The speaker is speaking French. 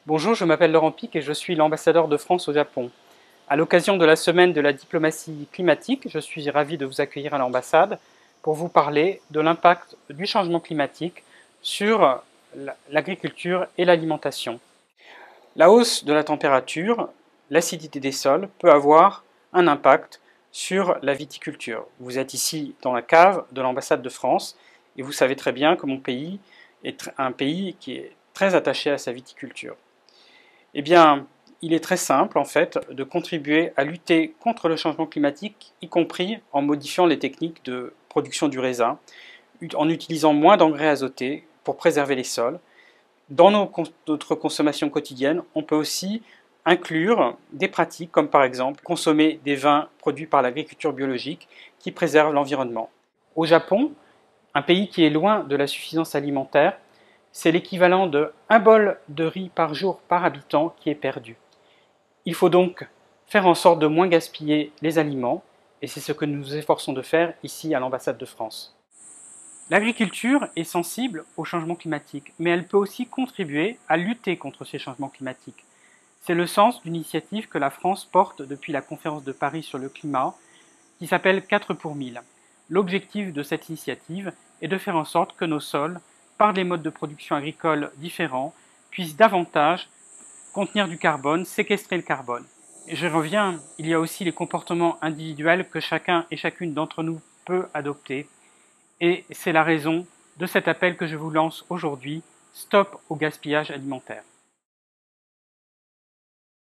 Bonjour, je m'appelle Laurent Pic et je suis l'ambassadeur de France au Japon. À l'occasion de la semaine de la diplomatie climatique, je suis ravi de vous accueillir à l'ambassade pour vous parler de l'impact du changement climatique sur l'agriculture et l'alimentation. La hausse de la température, l'acidité des sols peut avoir un impact sur la viticulture. Vous êtes ici dans la cave de l'ambassade de France et vous savez très bien que mon pays est un pays qui est très attaché à sa viticulture. Eh bien, il est très simple, en fait, de contribuer à lutter contre le changement climatique, y compris en modifiant les techniques de production du raisin, en utilisant moins d'engrais azotés pour préserver les sols. Dans notre consommation quotidienne, on peut aussi inclure des pratiques comme par exemple consommer des vins produits par l'agriculture biologique qui préservent l'environnement. Au Japon, un pays qui est loin de la suffisance alimentaire, c'est l'équivalent de 1 bol de riz par jour par habitant qui est perdu. Il faut donc faire en sorte de moins gaspiller les aliments, et c'est ce que nous nous efforçons de faire ici à l'ambassade de France. L'agriculture est sensible au changement climatique, mais elle peut aussi contribuer à lutter contre ces changements climatiques. C'est le sens d'une initiative que la France porte depuis la conférence de Paris sur le climat, qui s'appelle 4 pour 1000. L'objectif de cette initiative est de faire en sorte que nos sols, par des modes de production agricole différents, puissent davantage contenir du carbone, séquestrer le carbone. Et je reviens, il y a aussi les comportements individuels que chacun et chacune d'entre nous peut adopter. Et c'est la raison de cet appel que je vous lance aujourd'hui, Stop au gaspillage alimentaire.